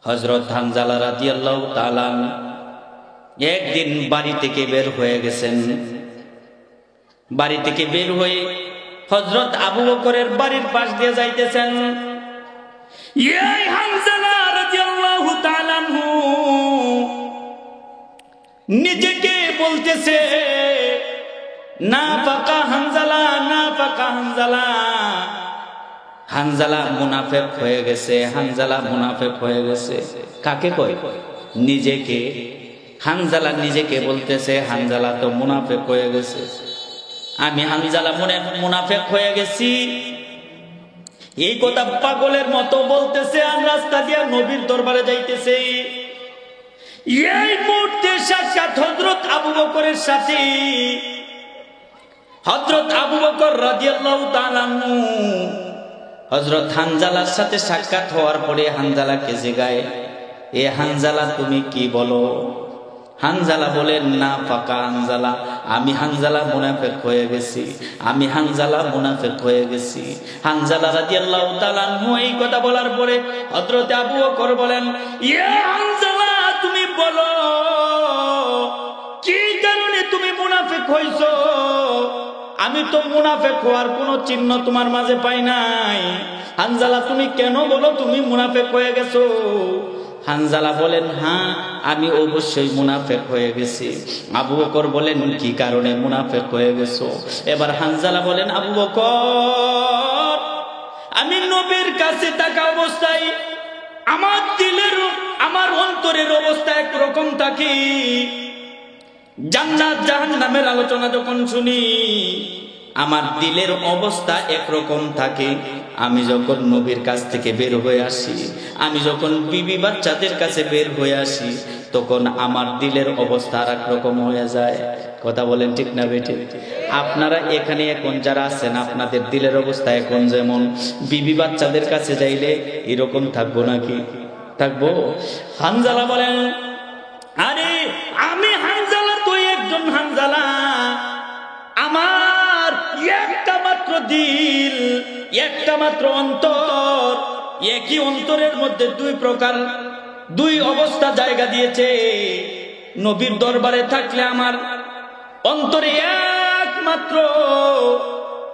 হযরত হানজালা রাদিয়াল্লাহু তাআলা একদিন বাড়ি থেকে বের হয়ে গেছেন। বাড়ি থেকে বের হয়ে হযরত আবু বকরের বাড়ির পাশ দিয়ে যাইতেছেন। এই হানজালা রাদিয়াল্লাহু তাআলা নিজেকে বলতেছে, না ফাকা হানজালা, না ফাকা হানজালা। হানজালা মুনাফিক হয়ে গেছে, হানজালা মুনাফিক হয়ে গেছে। কাকে কয়? নিজেকে। হানজালা নিজেকে বলতেছে হানজালা তো মুনাফিক হয়ে গেছে, আমি হানজালা মুনাফিক হয়ে গেছি। এই কথা পাগলের মতো বলতেছে আর রাস্তা দিয়ে নবীর দরবারে যাইতেছে। এই মুহূর্তে সাক্ষাৎ হযরত আবু বকরের সাথে। হযরত আবু বকর রাদিয়াল্লাহু তাআলা আনহু হযরত হানজালার সাথে সাক্ষাৎ হওয়ার পরে হানজালাকে জিগায়, এ হানজালা তুমি কি বলো? হানজালা বলেন, না ফাকা হানজালা, আমি হানজালা মুনাফিক হয়ে গেছি, আমি হানজালা মুনাফিক হয়ে গেছি। হানজালা রাদিয়াল্লাহু তাআলা আনহু এই কথা বলার পরে হযরত আবু বকর বলেন, ইয়া হানজালা তুমি বলো কি কারণে তুমি মুনাফিক হইছো? আমি তো মুনাফিক হওয়ার কোনো চিহ্ন তোমার মাঝে পাই নাই। হানজালা তুমি কেন বলো তুমি মুনাফিক হয়ে গেছো? হানজালা বলেন, হ্যাঁ আমি অবশ্যই মুনাফিক হয়ে গেছি। আবু বকর বলেন, কি কারণে মুনাফিক হয়ে গেছো? এবার হানজালা বলেন, আবু বকর আমি নবীর কাছে থাকা অবস্থায় আমার দিলের আমার অন্তরের অবস্থা একরকম থাকে, জান্নাত জাহান্নামের আলোচনা যখন শুনি আমার দিলের অবস্থা একরকম থাকে। আমি যখন নবীর কাছ থেকে বের হয়ে আসি, আমি যখন বিবি বাচ্চাদের কাছে বের হয়ে আসি, তখন আমার দিলের অবস্থা আর একরকম হয়ে যায়। কথা বলেন ঠিক না বেঠিক? আপনারা এখানে এখন যারা আছেন আপনাদের দিলের অবস্থা এখন যেমন, বিবি বাচ্চাদের কাছে যাইলে এরকম থাকবো নাকি? থাকবো? হানজালা বলেন, আরে আমি হানজালা, তুই একজন হানজালা, আমার একটা মাত্র দিল, একটা মাত্র অন্তর, একই অন্তরের মধ্যে দুই প্রকার দুই অবস্থা জায়গা দিয়েছে। নবীর দরবারে থাকলে আমার অন্তরে একমাত্র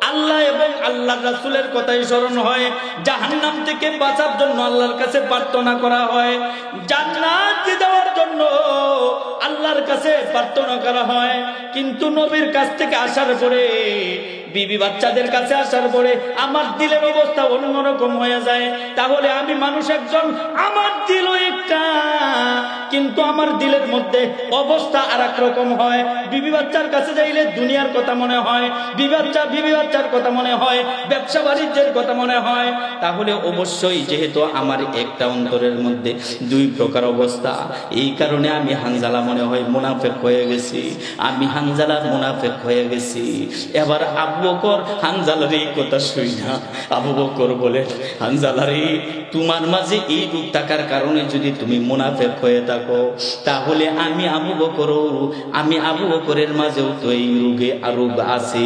আল্লাহ এবং আল্লাহর রাসূলের কথাই স্মরণ হয়, জাহান্নাম থেকে বাঁচার জন্য আল্লাহর কাছে প্রার্থনা করা হয়, জান্নাত দেওয়ার জন্য আল্লাহর কাছে প্রার্থনা করা হয়। কিন্তু নবীর কাছ থেকে আসার পরে, বিবি বাচ্চাদের কাছে আসার পরে আমার দিলের অবস্থা অন্যরকম হয়ে যায়। তাহলে আমি মানুষ একজন, আমার দিলও একটা, কিন্তু আমার দিলের মধ্যে অবস্থা আর এক রকম হয়। বিবি বাচ্চার কাছে যাইলে দুনিয়ার কথা মনে হয়, বিবি বাচ্চার কথা মনে হয়, ব্যবসা বাণিজ্যের কথা মনে হয়। তাহলে অবশ্যই যেহেতু আমার একটা অন্তরের মধ্যে দুই প্রকার অবস্থা, এই কারণে আমি হানজালা মনে হয় মুনাফিক হয়ে গেছি, আমি হানজালা মুনাফিক হয়ে গেছি। এবার আবু বকর হানজালার এই কথা শুই না, আবু বকর বলে, হানজালারে তোমার মাঝে এই রূপ থাকার কারণে যদি তুমি মুনাফিক হয়ে থাকো, তাহলে আমি আবু বকরের মাঝেও তো এই রোগে রোগ আছে,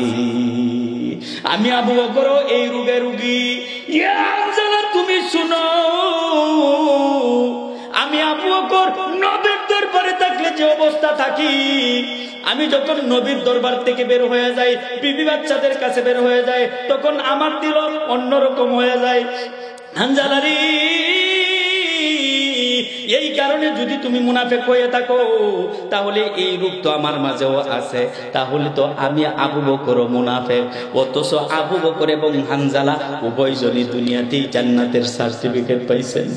আমি আবু বকরও এই রোগে রোগী। ইয়া হানজালা তুমি শুনো, আমি আবু বকর নবীর দরবারে থাকলে যে অবস্থা থাকি, আমি যখন নবীর দরবার থেকে বের হয়ে যাই, বিবি বাচ্চাদের কাছে বের হয়ে যায়, তখন আমার দিল অন্যরকম হয়ে যায়। হানজালারি এই কারণে যদি তুমি মুনাফিক হয়ে থাকো, তাহলে এই রূপ তো আমার মাঝেও আছে, তাহলে তো আমি আবু বকরও মুনাফিক। অথচ আবু বকর এবং হানজালা উভয়জনই দুনিয়াতেই জান্নাতের সার্টিফিকেট পাইছেন।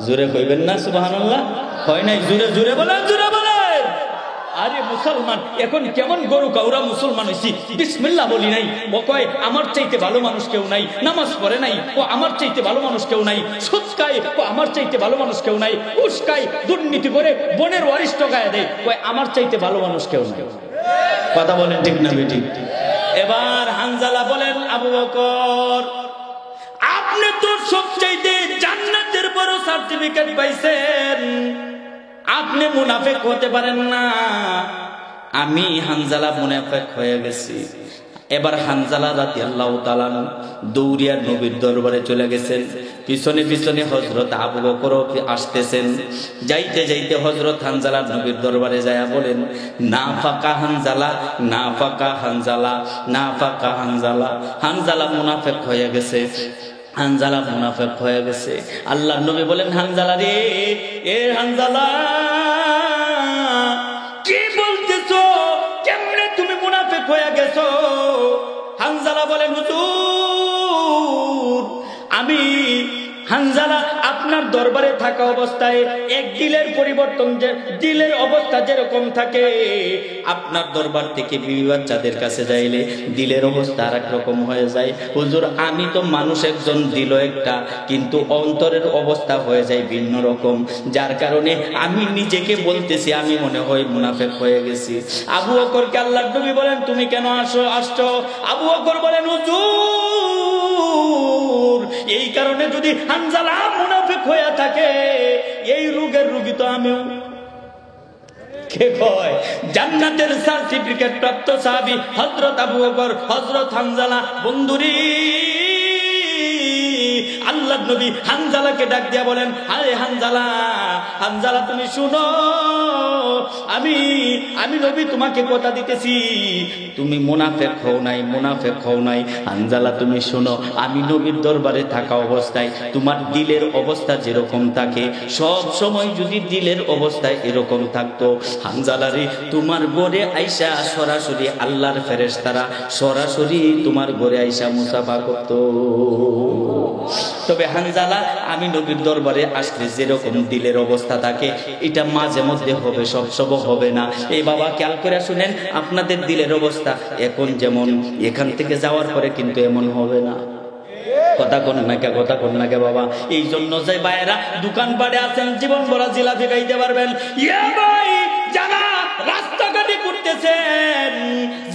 জোরে কইবেন না সুবহানাল্লাহ? হয় নাই? জোরে জোরে বলেন, জোরে বলেন। আরে মুসলমান এখন কেমন গরু কাউরা মুসলমান হইছি, বিসমিল্লাহ বলি নাই, ও কয় আমার চাইতে ভালো মানুষ কেউ নাই, নামাজ পড়ে নাই, ও আমার চাইতে ভালো মানুষ কেউ নাই, সুদ খায়, ও আমার চাইতে ভালো মানুষ কেউ নাই, ঘুষ খায়, দুর্নীতি করে বোনের ওয়ারিশ টাকায় দেয়, কয় আমার চাইতে ভালো মানুষ কেউ নাই। কথা বলেন ঠিক না বেঠিক? এবার হানজালা বলেন, আবু বকর আপনি তো সবচাইতে জান্নাতের বড় সার্টিফিকেট পাইছেন, আপনি মুনাফিক হতে পারেন না। আমি হানজালা মুনাফিক হয়ে গেছি, এবার হানজালা রাদিয়াল্লাহু তাআলা দৌড়িয়া নবীর দরবারে চলে গেছেন। পিছনে পিছনে হযরত আবু বকরও আসতেছেন। যাইতে যাইতে হযরত হানজালা নবীর দরবারে যায় বলেন, না ফাকা হানজালা, না ফাকা হানজালা, না ফাকা হানজালা। হানজালা মুনাফিক হয়ে গেছে, হানজালা মুনাফিক হয়ে গেছে। আল্লাহর নবী বলেন, হানজালা রে, এ হানজালা কি বলতেছো? কেমনে তুমি মুনাফিক হয়ে গেছো? হানজালা বলেন, হুজুর আমি হানজালা আপনার দরবারে থাকা অবস্থায় এক দিলের পরিবর্তন, যে দিলের অবস্থা যেরকম থাকে, আপনার দরবার থেকে বিবি বাচ্চাদের কাছে যাইলে দিলের অবস্থা আর এক রকম হয়ে যায়। হুজুর আমি তো মানুষ একজন, দিল একটা, কিন্তু অন্তরের অবস্থা হয়ে যায় ভিন্ন রকম, যার কারণে আমি নিজেকে বলতেছি আমি মনে হয় মুনাফিক হয়ে গেছি। আবু বকরকে আল্লাহর নবী বলেন, তুমি কেন আসছো? আবু বকর বলেন, হুজুর এই কারণে যদি হানজালা মুনাফিক হয়ে থাকে, এই রোগের রোগী তো আমিও। কে কয়? জান্নাতের সার্টিফিকেট প্রাপ্ত সাহাবী হযরত আবু বকর, হযরত হানজালা। বন্ধুরি আল্লাহর নবী হানজালাকে ডাক দিয়া বলেন, আরে হানজালা, হানজালা তুমি শুনো, আমি নবী তোমাকে কথা দিতেছি, তুমি মুনাফিক হও নাই, মুনাফিক হও নাই। হানজালা তুমি শুনো, আমি নবীর দরবারে থাকা অবস্থায় তোমার দিলের অবস্থা যেরকম থাকে, সব সময় যদি দিলের অবস্থায় এরকম থাকতো, হানজালা রে তোমার ঘরে আইসা সরাসরি আল্লাহর ফেরেশতারা সরাসরি তোমার ঘরে আইসা মুসাফা করত। তবে হানজালা আমি নবীর দরবারে আসলে যেরকম দিলের অবস্থা থাকে, এটা মাঝে মধ্যে হবে, সব হবে না। এই বাবা খেয়াল করে শুনেন, আপনাদের দিলের অবস্থা এখন যেমন, এখান থেকে যাওয়ার পরে কিন্তু এমন হবে না। কথা কোন নাকি, কথা কোন নাকি বাবা। এই জন্য যে ভাইয়েরা দোকান পাড়ে আছেন, জীবন ভরা জিলাপি খাইতে পারবেন। ইয়া ভাই যারা রাস্তাঘাটে ঘুরতেছেন,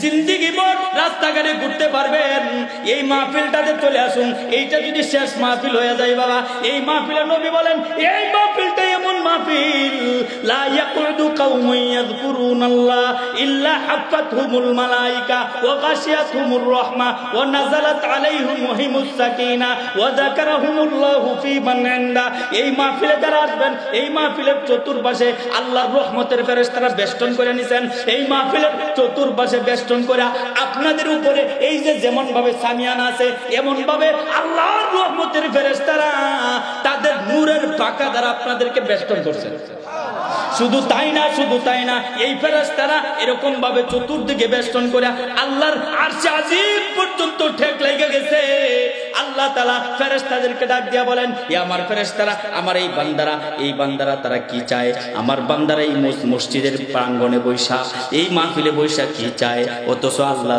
জিন্দেগি ভর রাস্তাঘাটে ঘুরতে পারবেন, এই মাহফিলটাতে চলে আসুন। এইটা যদি শেষ মাহফিল হয়ে যায় বাবা, এই মাহফিলে নবী বলেন, এই মাহফিলটা এমন মাহফিল, লা ইয়াকুদু কাউমুন ইয়াযকুরুনাল্লাহ ইল্লা হাফাতহুমুল মালায়েকা ওয়া গাশিয়াতহুমুর রাহমা ওয়া নাযালাত আলাইহিমুস সাকিনা ওয়া যাকারাহুমুল্লাহু ফি মান ইনদা। এই মাহফিলে যারা আসবেন, এই মাহফিলের চতুর্পাশে আল্লাহর রহমতের ফেরেশতারা বেষ্টন করে নিছেন। এই মাহফিলের চতুর্পাশে বেষ্টন করে আপনাদের উপরে এই যে যেমন ভাবে সামিয়ানা আছে, এমন ভাবে আল্লাহর রহমতের ফেরেশতারা তাদের নূরের পাকা দ্বারা আপনাদেরকে বেষ্টন করছেন। শুধু তাই না, শুধু তাই না, এই ফেরেশতারা এরকম ভাবে চতুর্দিকে বেষ্টন করে আল্লাহর আরশে আজিম পর্যন্ত ঠেক লেগে গেছে। আল্লাহ তাআলা ফেরেশতাদেরকে ডাক দিয়া বলেন, এ আমার ফেরেশতারা, আমার এই বান্দারা তারা কি চায়? আমার বান্দারা এই মসজিদের প্রাঙ্গণে বৈশা, এই মাহফিলে বৈশা কি চায়? অথচ আল্লাহ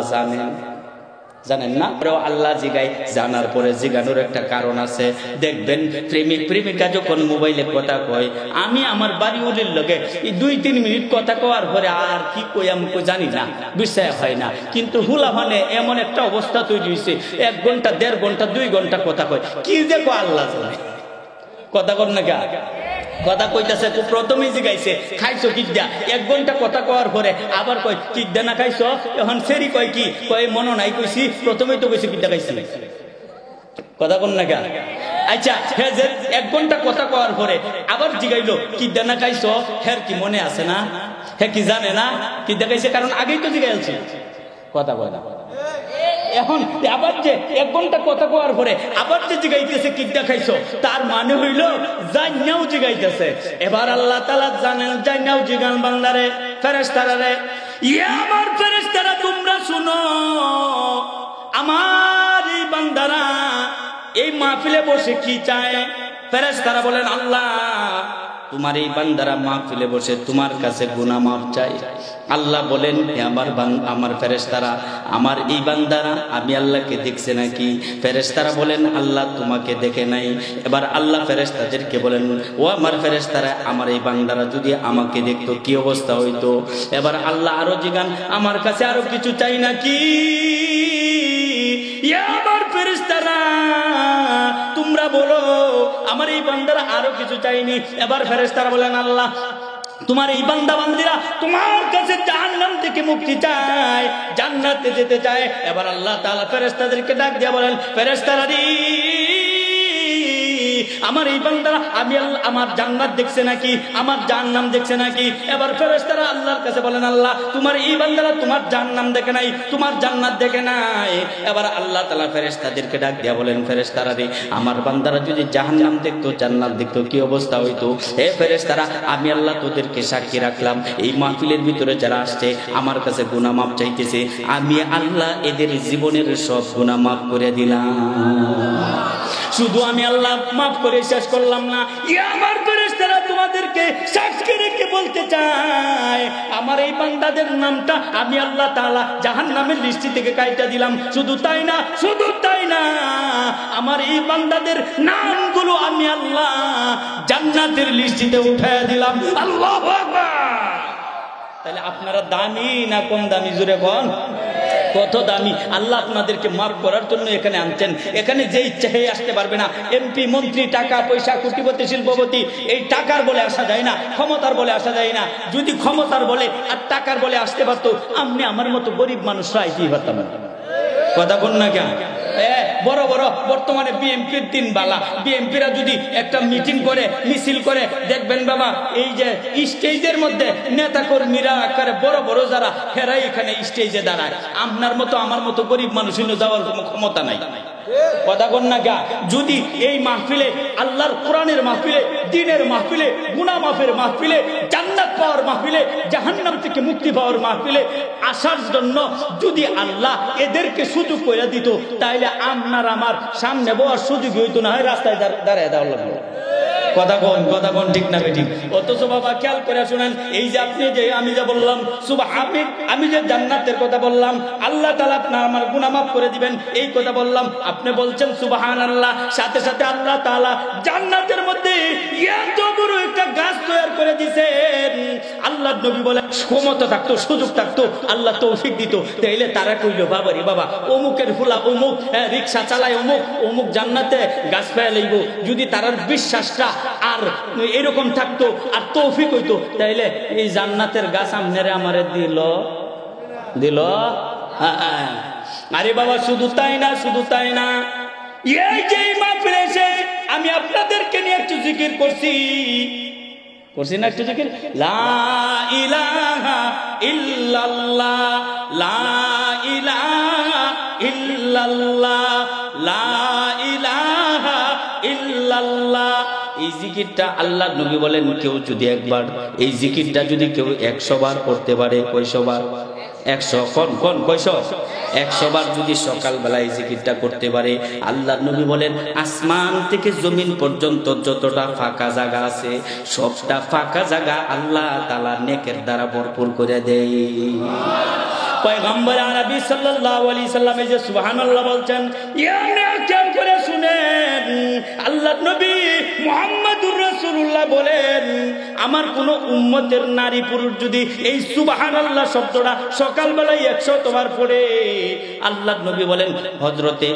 জানেন না। আল্লাহ জিগাই, জানার পরে জিগানোর একটা কারণ আছে। দেখবেন প্রেমিক প্রেমিকা যখন মোবাইলে কথা কয়, আমি আমার বাড়িওয়ালির লগে 2-3 মিনিট কথা কওয়ার পরে আর কি কই আমি জানি না, বিষয় হয় না। কিন্তু হুলা মানে এমন একটা অবস্থা তৈরি হয়েছে, 1 ঘন্টা 1.5 ঘন্টা 2 ঘন্টা কথা কয়, কি যে কয় আল্লাহ জানে। কথা কর না গা, কথা কইতাছে, প্রথমেই জিগাইছে খাইছো কিডা, 1 ঘন্টা কথা কওয়ার পরে আবার কয় কিডা না খাইছো, এখন সেরি কয় কি কয় মনে নাই, কইছি প্রথমেই তো কইছি কিডা খাইছি। কথা কোন না গা। আচ্ছা হে যে 1 ঘন্টা কথা কওয়ার পরে আবার জিগাইলো কিডা না খাইছো, হের কি মনে আছে না? হে কি জানে না কিডা খাইছে? কারণ আগেই তো জিগাইছি। কথা কয় না। এখন আবার যে 1 ঘন্টা কথা কওয়ার পরে আবার যে জিগাইতেছে কিডা খাইছো, তার মানে হইল জান্নাও জিগাইতেছে। এবার আল্লাহ তাআলা জানেন, জান্নাও জিগান বান্দারে, ফেরেশতারা রে, ইয়া আমার ফেরেশতারা তোমরা শুনো, আমার এই বান্দারা এই মাহফিলে বসে কি চায়? ফেরেশতারা বলেন, আল্লাহ তোমার এই বান্দারা মাহফিলে বসে তোমার কাছে গুনাহ মাফ চাই। আল্লাহ বলেন, আমার ফেরেশতারা, আমার এই বান্দারা আমি আল্লাহকে দেখছে নাকি? ফেরেশতারা বলেন, আল্লাহ তোমাকে দেখে নাই। এবার আল্লাহ ফেরেশতাদেরকে বলেন, ও আমার ফেরেশতারা, আমার এই বান্দারা যদি আমাকে দেখতো কি অবস্থা হইতো? এবার আল্লাহ আরো জিগান, আমার কাছে আরো কিছু চাই নাকি? আমার ফেরেশতারা তোমরা বলো, আমার এই বান্দারা আরো কিছু চাইনি। এবার ফেরেশতারা বলেন, আল্লাহ তোমার এই বান্দা বান্দিরা তোমার কাছে জাহান্নাম থেকে মুক্তি চায়, জান্নাতে যেতে চায়। এবার আল্লাহ তাআলা ফেরেশতাদেরকে ডাক দিয়ে বলেন, ফেরেশতারা আমার এই বান্দারা আমি আমার জান্নাত দেখছে নাকি, আমার জাহান্নাম দেখছে নাকি? এবার ফেরেশতারা আল্লাহর কাছে বলেন, আল্লাহ তোমার এই বান্দারা তোমার জাহান্নাম দেখে নাই, তোমার জান্নাত দেখে নাই। এবার আল্লাহ তাআলা ফেরেশতাদেরকে ডাক দিয়া বলেন, ফেরেশতারা রে আমার বান্দারা যদি জাহান্নাম দেখতো জান্নাত দেখতো কি অবস্থা হইতো? হে ফেরেশতারা আমি আল্লাহ তোদেরকে সাক্ষী রাখলাম, এই মাহফিলের ভিতরে যারা আসছে আমার কাছে গুনাহ মাফ চাইতেছে, আমি আল্লাহ এদের জীবনের সব গুনাহ মাফ করে দিলাম। শুধু আমি আল্লাহ মাফ করে শেষ করলাম না, আমার ফেরেশতারা তোমাদেরকে সাক্ষী রেখে বলতে চায় আমার এই বান্দাদের নামটা আমি আল্লাহ তাআলা জাহান্নামের লিস্ট থেকে কাইটা দিলাম। শুধু তাই না, শুধু তাই না, আমার এই বান্দাদের নামগুলো আমি আল্লাহ জান্নাতের লিস্টে উঠায় দিলাম। আল্লাহু আকবার। তাহলে আপনারা দামি না কম দামি? জোরে বল, কত দামি? আল্লাহ আপনাদেরকে মাফ করার জন্য এখানে আনছেন। এখানে যে ইচ্ছা হয়ে আসতে পারবে না। এমপি, মন্ত্রী, টাকা পয়সা, কোটিপতি, শিল্পপতি, এই টাকার বলে আসা যায় না, ক্ষমতার বলে আসা যায় না। যদি ক্ষমতার বলে আর টাকার বলে আসতে পারতো, আপনি আমার মতো গরিব মানুষরা আইতেই পারতাম না। কথা বল না কেন? বড় বড় বর্তমানে বিএনপির দিন বালা, বিএনপিরা যদি একটা মিটিং করে, মিছিল করে, দেখবেন বাবা এই যে স্টেজের মধ্যে নেতা কর্মীরা আকারে বড় বড় যারা হেরাই এখানে স্টেজে দাঁড়ায়। আপনার মতো আমার মতো গরিব মানুষ যাওয়ার কোনো ক্ষমতা নাই। কথা বল না গা? যদি এই মাহফিলে, আল্লাহর কোরআনের মাহফিলে, দ্বীনের মাহফিলে, গুনাহ মাফের মাহফিলে, জান্নাত পাওয়ার মাহফিলে, জাহান্নাম থেকে মুক্তি পাওয়ার মাহফিলে আসার জন্য যদি আল্লাহ এদেরকে সুযোগ করে দিত, তাইলে আপনার আমার সামনে বলার সুযোগ হইতো না, হয় রাস্তায় দাঁড়ায় দেওয়া লাগলো। কথা কোন ঠিক না বেঠিক? অথচ বাবা খেয়াল করে শুনেন, এই যে আপনি যে আমি যে বললাম আমি যে জান্নাতের কথা বললাম, আল্লাহ তাআলা আপনার আমার গুনাহ মাফ করে দিবেন এই কথা বললাম, আপনি বলছেন সুবহানাল্লাহ, সাথে সাথে আল্লাহ তাআলা জান্নাতের মধ্যে এত বড় একটা গাছ তৈরি করে দিয়েছেন। আল্লাহর নবী বলে ক্ষমতা থাকতো, সুযোগ থাকতো, আল্লাহ তৌফিক দিত, তাইলে তারা কইল বাবা রে বাবা অমুকের ফুলা অমুক রিকশা চালায় অমুক জান্নাতে গাছ পেয়ে লইব। যদি তারার বিশ্বাসটা আর এরকম থাকতো আর তৌফিক হইতো, তাইলে এই জান্নাতের গাছ আমনেরে আমারে দিল। আরে বাবা শুধু তাই না, শুধু তাই না, এই যে মাহফিলে এসে আমি আপনাদেরকে নিয়ে একটু জিকির করছি না? একটু জিকির, লা ইলাহা ইল্লাল্লাহ, লা ইলাহা ইল্লাল্লাহ, লা ইলাহা ইল্লাল্লাহ। এই জিকিরটা আল্লাহ নবী বলেন কেউ যদি একবার এই জিকিরটা যদি কেউ 100 বার করতে পারে, কয়শো বার? 100 কয়শো? 100 বার যদি সকালবেলায় জিকিরটা করতে পারে, আল্লাহ নবী বলেন আসমান থেকে জমিন পর্যন্ত যতটা ফাঁকা জায়গা আছে সবটা ফাঁকা জায়গা আল্লাহ তাআলা নেকের দ্বারা ভরপুর করে দেয়। পয়গম্বর আরবি সাল্লাল্লাহু আলাইহি সাল্লাম এই যে সুবহানাল্লাহ বলছেন, খেয়াল করে শুনেন, আল্লাহর নবী মুহাম্মদুর রাসূলুল্লাহ বলেন আমার কোন উম্মতের নারী পুরুষ যদি এই সুবহানাল্লাহ শব্দটা সকালবেলায় 100 বার পড়ে, আল্লাহর নবী বলেন হযরতে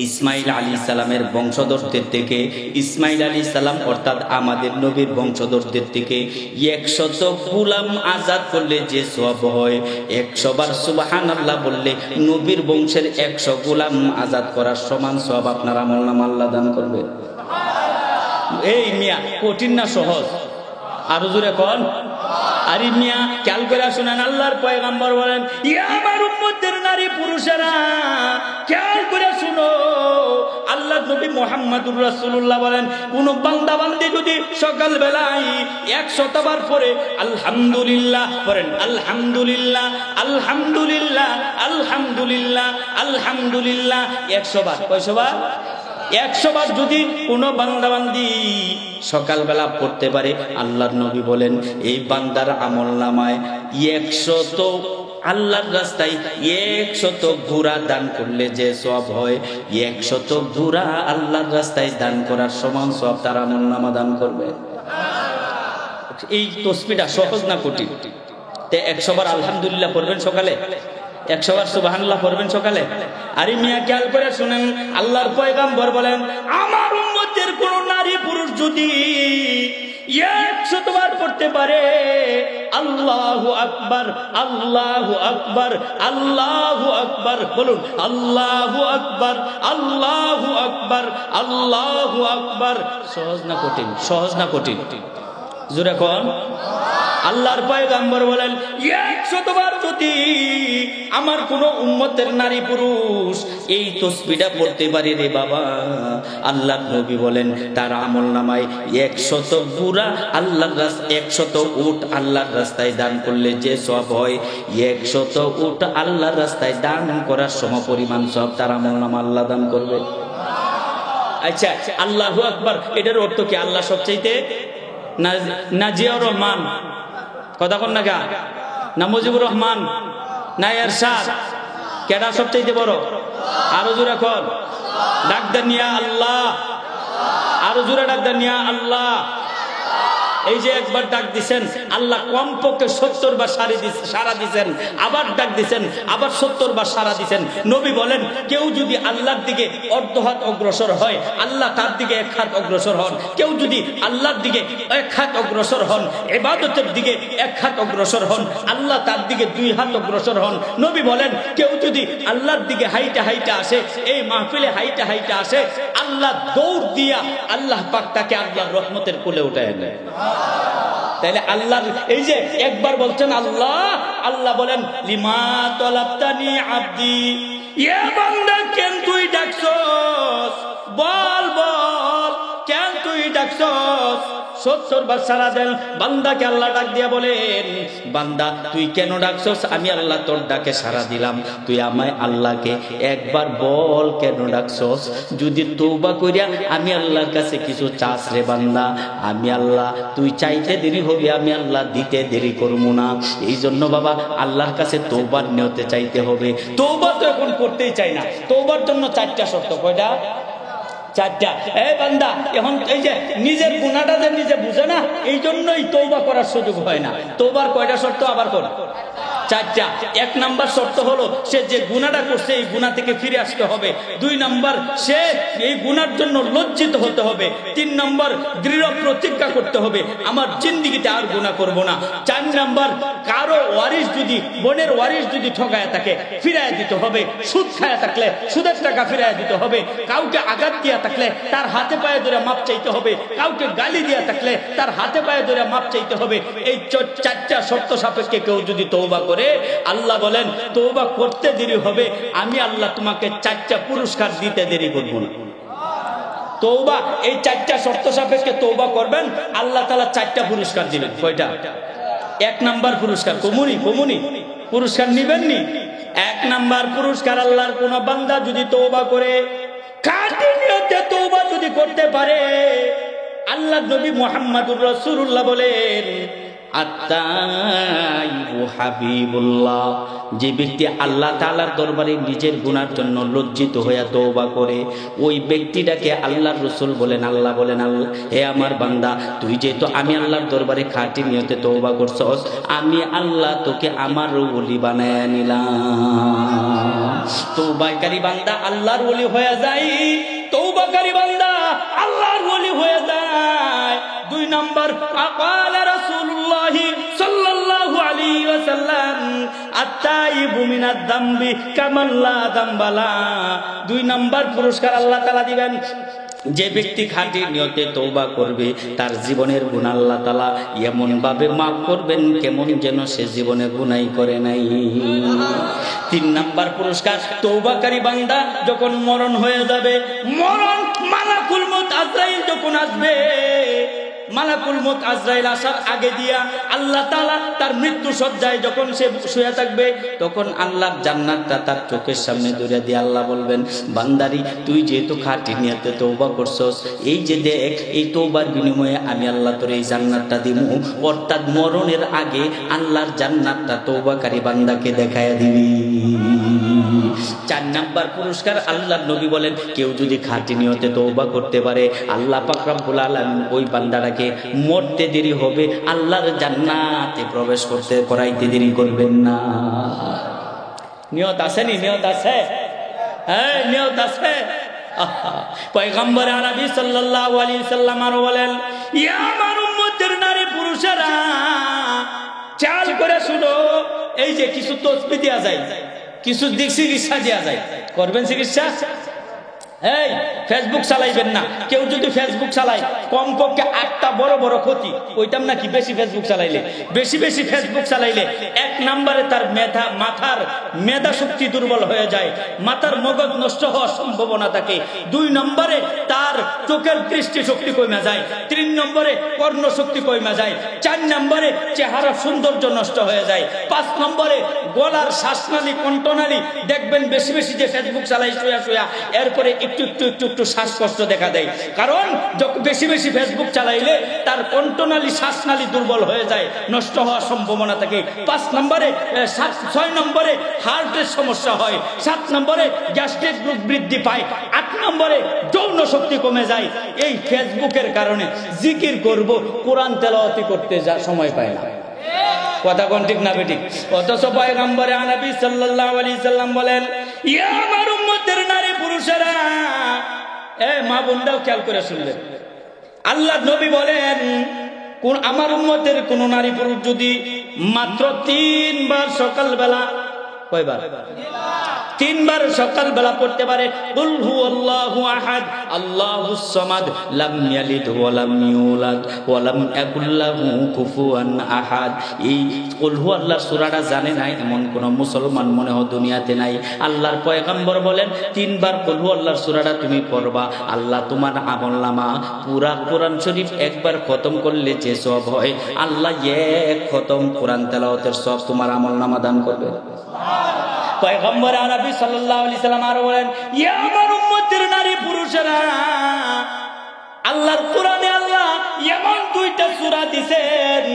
ইসমাইল আলাইহিস সালামের বংশধরদের থেকে, ইসমাইল আলাইহিস সালাম অর্থাৎ আমাদের নবীর বংশধরদের থেকে 100 গোলাম আজাদ করলে যে সওয়াব হয়, 100 বার সুবহানাল্লাহ বললে নবীর বংশের 100 গোলাম আজাদ করার সমান সওয়াব আপনার আমলনামা আল্লাহ দান করবে। এই মিয়া কঠিন না সহজ? আরো জোরে কোন? আরে মিয়া খেয়াল করে শুনেন, আল্লাহর পয়গম্বর বলেন আমার উম্মতের নারী পুরুষেরা খেয়াল করে শুনো, আল্লাহর নবী মুহাম্মদুর রাসূলুল্লাহ বলেন কোন বান্দা বান্দি যদি সকাল বেলায় 100 বার পড়ে আলহামদুলিল্লাহ পড়েন, আলহামদুলিল্লাহ আলহামদুলিল্লাহ আলহামদুলিল্লাহ আলহামদুলিল্লাহ 100 বার, কয়শো বার? 100 বার যদি কোন বান্দাবান্দি সকালবেলা পড়তে পারে, আল্লাহর নবী বলেন এই বান্দার আমলনামায় 100 আল্লাহর রাস্তায় 100 ঘোড়া দান করলে যে সওয়াব হয়, 100 ঘোড়া আল্লাহর রাস্তায় দান করার সমান সওয়াব তার আমলনামা দান করবে। এই তসবিহটা সহজ না কঠিন? তে 100 বার আলহামদুলিল্লাহ পড়বেন সকালে, 100 বার সুবহানাল্লাহ পড়বেন সকালে। আরে মিয়া খেয়াল করে শুনেন, আল্লাহর পয়গম্বর বলেন আমার উম্মতের কোন নারী পুরুষ যদি 100 বার পড়তে পারে আল্লাহু আকবার, আল্লাহু আকবার, আল্লাহু আকবার, বলুন আল্লাহু আকবার, আল্লাহু আকবার, আল্লাহু আকবার। সহজ না কঠিন? সহজ না কঠিন? জোরে কোন। আল্লাহর পয়গম্বর বলেন 100 বার যদি আমার কোন উম্মতের নারী পুরুষ এই তাসবিহটা পড়তে পারে রে বাবা, আল্লাহর নবী বলেন তার আমলনামায় 100 বুরা আল্লাহর রাস্তায় 100 উট আল্লাহর রাস্তায় দান করলে যে সওয়াব হয়, 100 উট আল্লাহর রাস্তায় দান করার সমপরিমাণ সওয়াব তার আমলনামা আল্লাহ দান করবে। আচ্ছা, আল্লাহু আকবার এটার অর্থ কি? আল্লাহ সবচাইতে না জিয়াউর রহমান, কথা কন না গা, না মুজিবুর রহমান, না এরশাদ, কেডা সবচাইতে বড়? আরো জোরে কর, ডাক দেন ইয়া আল্লাহ, আরো জোরে ডাক দেন ইয়া আল্লাহ। এই যে একবার ডাক দিছেন, আল্লাহ কমপক্ষে 70 বার সারা দিছেন, আবার ডাক দিছেন, আবার 70 বার সারা দিছেন। নবী বলেন কেউ যদি আল্লাহর দিকে অর্ধ হাত অগ্রসর হয়, আল্লাহ তার দিকে 1 হাত অগ্রসর হন। কেউ যদি আল্লাহর দিকে 1 হাত অগ্রসর হন, ইবাদতের দিকে 1 হাত অগ্রসর হন, আল্লাহ তার দিকে 2 হাত অগ্রসর হন। নবী বলেন কেউ যদি আল্লাহর দিকে হাইটা হাইটা আসে, এই মাহফিলে হাইটা হাইটা আসে, আল্লাহ দৌড় দিয়া আল্লাহ পাক তাকে আল্লাহর রহমতের কোলে উঠায় নেয়। তাইলে আল্লাহ এই যে একবার বলছেন আল্লাহ, আল্লাহ বলেন লিমা তালাবতানি আব্দি, ইয়া বান্দা কেন তুই ডাকছস, বল বল কেন তুই ডাকছস। 70 বার সারা দেন বান্দাকে আল্লাহ ডাক দিয়া বলেন বান্দা তুই কেন ডাকছস? আমি আল্লাহ তোর ডাকে সারা দিলাম, তুই আমায় আল্লাহকে একবার বল কেন ডাকছস। যদি তওবা করিয়া আমি আল্লাহর কাছে কিছু চাস রে বান্দা, আমি আল্লাহ তুই চাইতে দেরি হবে, আমি আল্লাহ দিতে দেরি করব না। এই জন্য বাবা আল্লাহর কাছে তওবার নিয়তে চাইতে হবে। তওবা তো এখন করতেই চাই না। তওবার জন্য 4টা শর্ত। কয়টা? 4টা। এই বান্দা এখন এই যে নিজের গুনাহটা যে নিজে বুঝে না, এই জন্যই তওবা করার সুযোগ হয় না। তওবার কয়টা শর্ত আবার কর? 4টা। 1 নাম্বার শর্ত হলো সে যে গুনাহটা করছে এই গুনাহ থেকে ফিরে আসতে হবে। 2 নাম্বার সে এই গুনার জন্য লজ্জিত হতে হবে। 3 নাম্বার দৃঢ় প্রতিজ্ঞা করতে হবে আমার জিন্দেগিতে আর গুনাহ করব না। 4 নাম্বার কারো ওয়ারিশ যদি, বোনের ওয়ারিশ যদি ঠকায় থাকে ফিরায় দিতে হবে। সুদ খায়া থাকলে সুদের টাকা ফিরায় দিতে হবে। কাউকে আঘাত দিয়া থাকলে তার হাতে পায়ে ধরে মাপ চাইতে হবে। কাউকে গালি দিয়া থাকলে তার হাতে পায়ে ধরে মাপ চাইতে হবে। এই 4টা শর্ত সাপেক্ষে কেউ যদি তওবা করে, আল্লাহ বলেন তওবা করতে দেরি হবে, আমি আল্লাহ তোমাকে 4টা পুরস্কার দিতে দেরি করব না। তওবা এই 4টা শর্ত সাপেক্ষে তওবা করবেন, আল্লাহ তাআলা 4টা পুরস্কার দিবেন। কয়টা? 1 নাম্বার পুরস্কার কমুনি পুরস্কার নিবেননি। 1 নাম্বার পুরস্কার, আল্লাহর কোন বান্দা যদি তওবা করে, খাঁটি নিয়তে তওবা যদি করতে পারে, আল্লাহ নবী মুহাম্মদুর রাসূলুল্লাহ বলেন আত্তাইবু হাবিবুল্লাহ, যে ব্যক্তি আল্লাহ তাআলার দরবারে নিজের গুনার জন্য লজ্জিত হয়ে তওবা করে, ওই ব্যক্তিটাকে আল্লাহর রাসূল বলেন, আল্লাহ বলেন হে আমার বান্দা তুই যেহেতু আমি আল্লাহর দরবারে খাঁটি নিয়তে তওবা করছস, আমি আল্লাহ তোকে আমার ওলি বানায় নিলাম। তওবাকারী বান্দা আল্লাহর ওলি হয়ে যায়, তওবাকারী বান্দা আল্লাহর ওলি হয়ে যায়। 2 নাম্বার আকালা রাসূলুল্লাহ সাল্লাল্লাহু আলাইহি ওয়াসাল্লাম আত্তাইবু মিনাদ যামবি কামান লা যামবালা। 2 নাম্বার পুরস্কার আল্লাহ তাআলা দিবেন, যে ব্যক্তি খাঁটি নিয়তে তওবা করবে তার জীবনের গুনাহ আল্লাহ তাআলা এমন ভাবে মাফ করবেন কেমন যেন সে জীবনে গুনাহই করে নাই। 3 নাম্বার পুরস্কার, তওবাকারী বান্দা যখন মরণ হয়ে যাবে, মরণ মালাকুল মউত আজরাইল যখন আসবে, মালাকুল মউত আজরাইল আসার আগে দিয়া আল্লাহ তাআলা তার মৃত্যু সজ্জায় যখন সে শুয়ে থাকবে, তখন আল্লাহর জান্নাতটা তার চোখের সামনে ধরে দিয়ে আল্লাহ বলবেন বান্দারি তুই যেহেতু খাঁটি নিয়তে তওবা করছস, এই যে দেখ এই তওবার বিনিময়ে আমি আল্লাহ তোর এই জান্নাতটা দিমু। অর্থাৎ মরণের আগে আল্লাহর জান্নাতটা তওবাকারী বান্দাকে দেখায়া দিবি। 4 নাম্বার পুরস্কার, আল্লাহর নবী বলেন কেউ যদি খাঁটি নিয়তে তওবা করতে পারে, আল্লাহ পাক রব্বুল আলামিন ওই বান্দাটাকে মরতে দেরি হবে, আল্লাহর জান্নাতে প্রবেশ করতে করাইতে দেরি করবেন না। নিয়ত আছে নি? নিয়ত আছে? হ্যাঁ নিয়ত আছে। পয়গম্বর আরবি সাল্লাল্লাহু আলাইহি সাল্লাম আরো বলেন ইয়া আমার উম্মতে এই যে কিছু তসবি দেওয়া যায়, কিছু দিক চিকিৎসা দেওয়া যায়, করবেন চিকিৎসা? এই ফেসবুক চালাইবেন না। কেউ যদি ফেসবুক চালায় কমপক্ষে 8টা বড় বড় ক্ষতি, ওইটাম নাকি বেশি ফেসবুক চালাইলে, বেশি ফেসবুক চালাইলে 1 নম্বরে তার মাথার মেধা শক্তি দুর্বল হয়ে যায়, মাথার মগজ নষ্ট হওয়ার সম্ভাবনা থাকে। 2 নম্বরে তার চোখের দৃষ্টি শক্তি কমে যায়। 3 নম্বরে কর্ণ শক্তি কমে যায়। 4 নম্বরে চেহারা সৌন্দর্য নষ্ট হয়ে যায়। 5 নম্বরে গলার শ্বাসনালী কণ্ঠনালী দেখবেন বেশি যে ফেসবুক চালাই শুয়া এরপরে একটু শ্বাসকষ্ট দেখা দেয়। কারণ বেশি ফেসবুক চালাইলে তার কণ্ঠনালী শ্বাসনালী দুর্বল হয়ে যায়, নষ্ট হওয়ার সম্ভাবনা থাকে। 6 নম্বরে হার্টের সমস্যা হয়। 7 নম্বরে গ্যাস্ট্রিক রোগ বৃদ্ধি পায়। 8 নম্বরে যৌন শক্তি কমে যায়। এই ফেসবুকের কারণে জিকির করব, কোরআন তেলাওয়াতি করতে সময় পায় না। কথা কোন ঠিক না বেঠিক? অথচ পয়গম্বরে নবী সাল্লাল্লাহু আলাইহি সাল্লাম বলেন, ইয়া আমার উম্মতের নারী পুরুষেরা, মা বোনরাও খেয়াল করে শুনবেন, আল্লাহর নবী বলেন আমার উম্মতের কোন নারী পুরুষ যদি মাত্র 3 বার সকালবেলা, কয়বার? 3 বার সকালবেলা পড়তে পারে কুল হুয়াল্লাহু আহাদ আল্লাহুস সামাদ লাম ইয়ালিদ ওয়া লাম ইউলাদ ওয়া লাম ইয়াকুল লাহু কুফুয়ান আহাদ। এই কুল হুয়াল্লাহ সূরাটা জানে না এমন কোন মুসলমান মনে হয় দুনিয়াতে নাই। আল্লাহর পয়গম্বর বলেন 3 বার কুল হুয়াল্লাহর সূরাটা তুমি পড়বা, আল্লাহ তোমার আমলনামা পুরা কোরআন শরীফ একবার খতম করলে যে সওয়াব হয়, আল্লাহ 1 খতম কোরআন তেলাওয়াতের সওয়াব তোমার আমলনামা দান করবে। পয়গম্বর আরবি সাল্লাল্লাহু আলাইহি সাল্লাম আরো বলেন, ইয়া আমার উম্মতের নারী পুরুষেরা, আল্লাহর কোরআনে আল্লাহ এমন 2টা সূরা দিবেন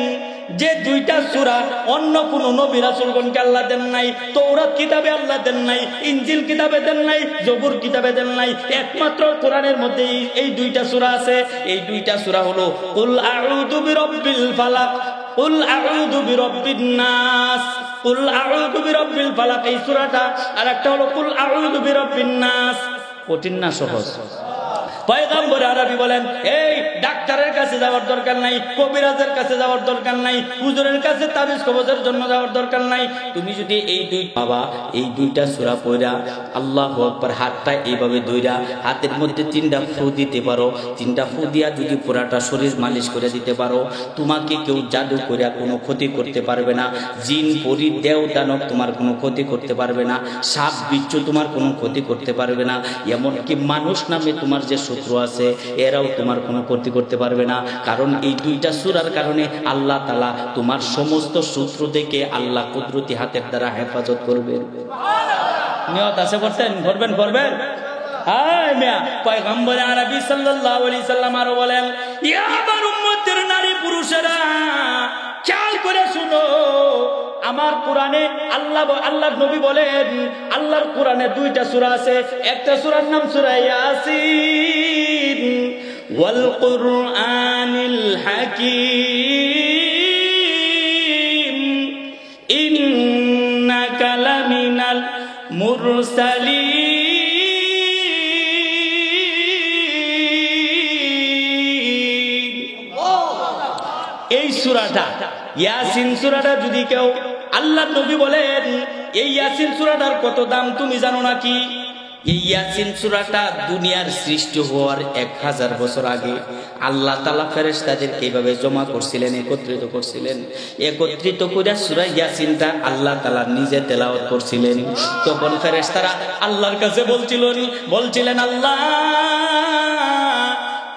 যে 2টা সূরা অন্য কোন নবী রাসূলগণকে আল্লাহ দেন নাই। তাওরাত কিতাবে আল্লাহ দেন নাই, ইনজিল কিতাবে দেন নাই, জবুর কিতাবে দেন নাই। একমাত্র কোরআনের মধ্যে এই 2টা সূরা আছে। এই 2টা সূরা হলো কুল আউযু বিরাব্বিল ফালাক, কুল আউযু বিরাব্বিন নাস, কুল আউযু বিরাব্বিল ফালাক এই সূরাটা, আর একটা হলো কুল আউযু বিরাব্বিন নাস। কঠিন না সহজ? পয়গম্বর আরবি বলেন, এই ডাক্তারের কাছে যাওয়ার দরকার নাই, কবিরাজের কাছে যাওয়ার দরকার নাই, হুজুরের কাছে তাবিজ কবজের জন্য যাওয়ার দরকার নাই। তুমি যদি এই 2টা সূরা পড়া আল্লাহু আকবার, হাতটা এইভাবে ধইরা হাতের মধ্যে 3টা ফু দিতে পারো, 3টা ফু দিয়া যদি পুরাটা শরীর মালিশ করে দিতে পারো, তোমাকে কেউ জাদু করে কোনো ক্ষতি করতে পারবে না। জিন পরি দেও দানব তোমার কোনো ক্ষতি করতে পারবে না। সাপ বিচ্ছু তোমার কোনো ক্ষতি করতে পারবে না। এমনকি মানুষ নামে তোমার যে শত্রু আছে এরাও তোমার কোনো ক্ষতি করতে পারবে না। কারণ এই 2টা সূরার কারণে আল্লাহ তাআলা তোমার সমস্ত শত্রু থেকে আল্লাহ কুদরতি হাতের দ্বারা হেফাজত করবে। নিয়ত আছে করবেন? হায় মিয়া, পয়গম্বর আরবি সাল্লাল্লাহু আলাইহি সাল্লাম আরো বলেন, ইয়া আমার উম্মতের নারী পুরুষেরা, খেয়াল করে শুনো, আমার কোরআনে আল্লাহর নবী বলেন, আল্লাহর কোরআনে 2টা সূরা আছে। একটা সূরার নাম সূরা ইয়াসিন, ওয়াল কুরআনিল হাকীম, ইন্নাকা লামিনাল মুরসালিন। এই সূরাটা ইয়াসিন সূরাটা যদি কেউ, আল্লাহর নবী বলেন এই ইয়াসিন সূরাটার কত দাম তুমি জানো নাকি? এই ইয়াসিন সূরাটা দুনিয়ার সৃষ্টি হওয়ার 1000 বছর আগে আল্লাহ তাআলা ফেরেশতাদেরকে এইভাবে জমা করছিলেন, একত্রিত করে সূরা ইয়াসিনটা আল্লাহ তাআলা নিজে তেলাওয়াত করছিলেন। তখন ফেরেশতারা আল্লাহর কাছে বলছিলেন, আল্লাহ